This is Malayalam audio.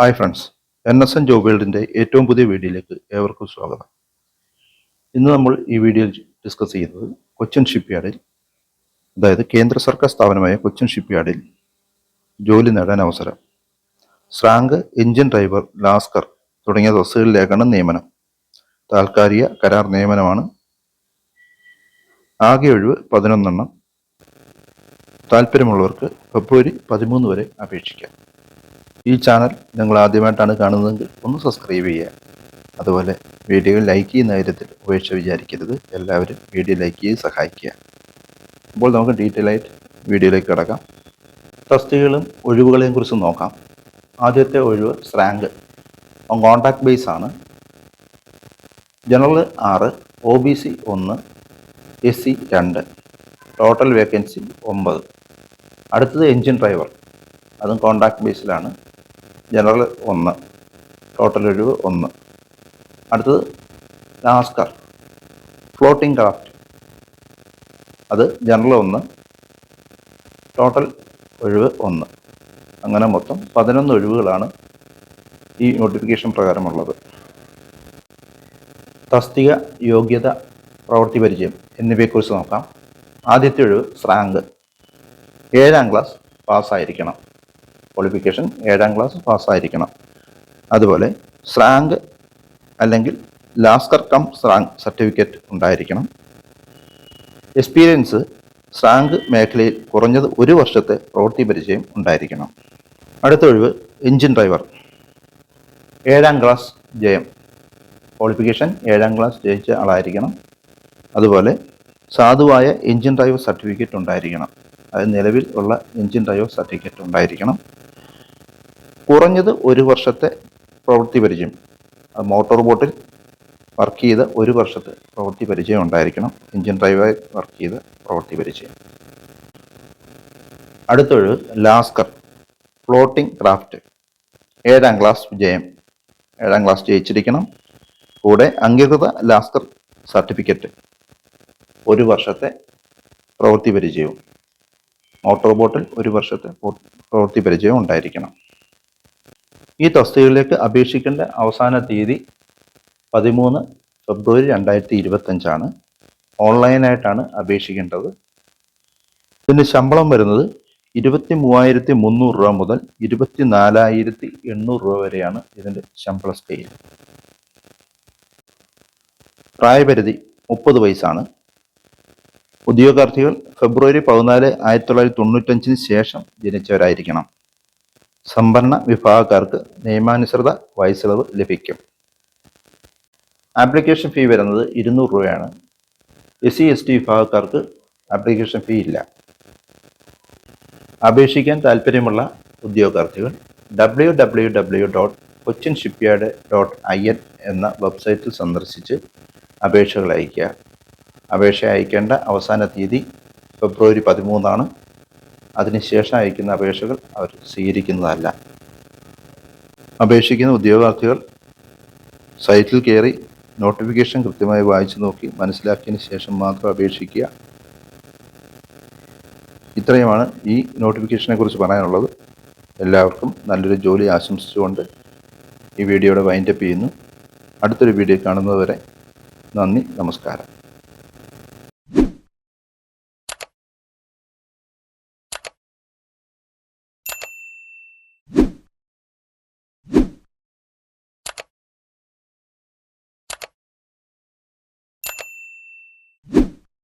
ഹായ് ഫ്രണ്ട്സ്, NSN ജോബ് വേൾഡിൻ്റെ ഏറ്റവും പുതിയ വീഡിയോയിലേക്ക് ഏവർക്കും സ്വാഗതം. ഇന്ന് നമ്മൾ ഈ വീഡിയോയിൽ ഡിസ്കസ് ചെയ്യുന്നത് കൊച്ചിൻ ഷിപ്പ്യാർഡിൽ, അതായത് കേന്ദ്ര സർക്കാർ സ്ഥാപനമായ കൊച്ചിൻ ഷിപ്പ്യാർഡിൽ ജോലി നേടാൻ അവസരം. ശ്രാങ്ക്, എഞ്ചിൻ ഡ്രൈവർ, ലാസ്കർ തുടങ്ങിയ തസ്തികകളിലേക്കാണ് നിയമനം. താൽക്കാലിക കരാർ നിയമനമാണ്. ആകെ ഒഴിവ് 11 താല്പര്യമുള്ളവർക്ക് ഫെബ്രുവരി 13 വരെ അപേക്ഷിക്കാം. ഈ ചാനൽ നിങ്ങൾ ആദ്യമായിട്ടാണ് കാണുന്നതെങ്കിൽ ഒന്ന് സബ്സ്ക്രൈബ് ചെയ്യുക. അതുപോലെ വീഡിയോ ലൈക്ക് ചെയ്യുന്ന കാര്യത്തിൽ ഉപേക്ഷ വിചാരിക്കരുത്. എല്ലാവരും വീഡിയോ ലൈക്ക് ചെയ്ത് സഹായിക്കുക. അപ്പോൾ നമുക്ക് ഡീറ്റെയിൽ ആയിട്ട് വീഡിയോയിലേക്ക് കിടക്കാം. തസ്തികകളും ഒഴിവുകളെയും കുറിച്ച് നോക്കാം. ആദ്യത്തെ ഒഴിവ് ശ്രാങ്ക്, കോൺട്രാക്ട് ബേസ് ആണ്. General 6, OBC 1, SC 2, total vacancy 9. അടുത്തത് എഞ്ചിൻ ഡ്രൈവർ, അതും കോൺട്രാക്ട് ബേസിലാണ്. ജനറൽ 1, ടോട്ടൽ ഒഴിവ് 1. അടുത്തത് ലാസ്കർ, ഫ്ലോട്ടിംഗ് ക്രാഫ്റ്റ്, അത് ജനറൽ 1, ടോട്ടൽ ഒഴിവ് 1. അങ്ങനെ മൊത്തം 11 ഒഴിവുകളാണ് ഈ നോട്ടിഫിക്കേഷൻ പ്രകാരമുള്ളത്. തസ്തിക, യോഗ്യത, പ്രവൃത്തി പരിചയം എന്നിവയെക്കുറിച്ച് നോക്കാം. ആദ്യത്തെ ഒഴിവ് ശ്രാങ്ക്, 7ാം ക്ലാസ് പാസ്സായിരിക്കണം. ക്വാളിഫിക്കേഷൻ 7ാം ക്ലാസ് പാസ്സായിരിക്കണം. അതുപോലെ ശ്രാങ്ക് അല്ലെങ്കിൽ ലാസ്കർ കം ശ്രാങ്ക് സർട്ടിഫിക്കറ്റ് ഉണ്ടായിരിക്കണം. എക്സ്പീരിയൻസ്, ശ്രാങ്ക് മേഖലയിൽ കുറഞ്ഞത് 1 വർഷത്തെ പ്രവൃത്തി പരിചയം ഉണ്ടായിരിക്കണം. അടുത്ത ഒഴിവ് എഞ്ചിൻ ഡ്രൈവർ, 7ാം ക്ലാസ് ജയം. ക്വാളിഫിക്കേഷൻ 7ാം ക്ലാസ് ജയിച്ച ആളായിരിക്കണം. അതുപോലെ സാധുവായ എഞ്ചിൻ ഡ്രൈവർ സർട്ടിഫിക്കറ്റ് ഉണ്ടായിരിക്കണം. അത് നിലവിൽ ഉള്ള എഞ്ചിൻ ഡ്രൈവർ സർട്ടിഫിക്കറ്റ് ഉണ്ടായിരിക്കണം. കുറഞ്ഞത് 1 വർഷത്തെ പ്രവൃത്തി പരിചയം, മോട്ടോർ ബോട്ടിൽ വർക്ക് ചെയ്ത 1 വർഷത്തെ പ്രവൃത്തി പരിചയം ഉണ്ടായിരിക്കണം. എഞ്ചിൻ ഡ്രൈവറായി വർക്ക് ചെയ്ത പ്രവൃത്തി പരിചയം. അടുത്തൊഴിവ് ലാസ്കർ, ഫ്ലോട്ടിംഗ് ക്രാഫ്റ്റ്, 7ാം ക്ലാസ് ജയം. 7ാം ക്ലാസ് ജയിച്ചിരിക്കണം. കൂടെ അംഗീകൃത ലാസ്കർ സർട്ടിഫിക്കറ്റ്, 1 വർഷത്തെ പ്രവൃത്തി പരിചയവും. മോട്ടോർ ബോട്ടിൽ 1 വർഷത്തെ പ്രവൃത്തി പരിചയവും ഉണ്ടായിരിക്കണം. ഈ തസ്തികയിലേക്ക് അപേക്ഷിക്കേണ്ട അവസാന തീയതി 13 ഫെബ്രുവരി 2025 ഓൺലൈനായിട്ടാണ് അപേക്ഷിക്കേണ്ടത്. ഇതിന് ശമ്പളം വരുന്നത് 23,300 രൂപ മുതൽ 24,800 രൂപ വരെയാണ് ഇതിൻ്റെ ശമ്പള സ്കെയിൽ. പ്രായപരിധി 30 വയസ്സാണ്. ഉദ്യോഗാർത്ഥികൾ ഫെബ്രുവരി 14, 1995 ശേഷം ജനിച്ചവരായിരിക്കണം. സംവരണ വിഭാഗക്കാർക്ക് നിയമാനുസൃത വയസ്സിളവ് ലഭിക്കും. ആപ്ലിക്കേഷൻ ഫീ വരുന്നത് 200 രൂപയാണ്. SC/ST വിഭാഗക്കാർക്ക് ആപ്ലിക്കേഷൻ ഫീ ഇല്ല. അപേക്ഷിക്കാൻ താല്പര്യമുള്ള ഉദ്യോഗാർത്ഥികൾ www.cochinshipyard.in എന്ന വെബ്സൈറ്റിൽ സന്ദർശിച്ച് അപേക്ഷകൾ അയയ്ക്കുക. അപേക്ഷ അയക്കേണ്ട അവസാന തീയതി ഫെബ്രുവരി 13. അതിനുശേഷം അയക്കുന്ന അപേക്ഷകൾ അവർ സ്വീകരിക്കുന്നതല്ല. അപേക്ഷിക്കുന്ന ഉദ്യോഗാർത്ഥികൾ സൈറ്റിൽ കയറി നോട്ടിഫിക്കേഷൻ കൃത്യമായി വായിച്ചു നോക്കി മനസ്സിലാക്കിയതിന് ശേഷം മാത്രം അപേക്ഷിക്കുക. ഇത്രയുമാണ് ഈ നോട്ടിഫിക്കേഷനെ കുറിച്ച് പറയാനുള്ളത്. എല്ലാവർക്കും നല്ലൊരു ജോലി ആശംസിച്ചുകൊണ്ട് ഈ വീഡിയോയുടെ വൈൻഡപ്പ് ചെയ്യുന്നു. അടുത്തൊരു വീഡിയോ കാണുന്നതുവരെ നന്ദി, നമസ്കാരം.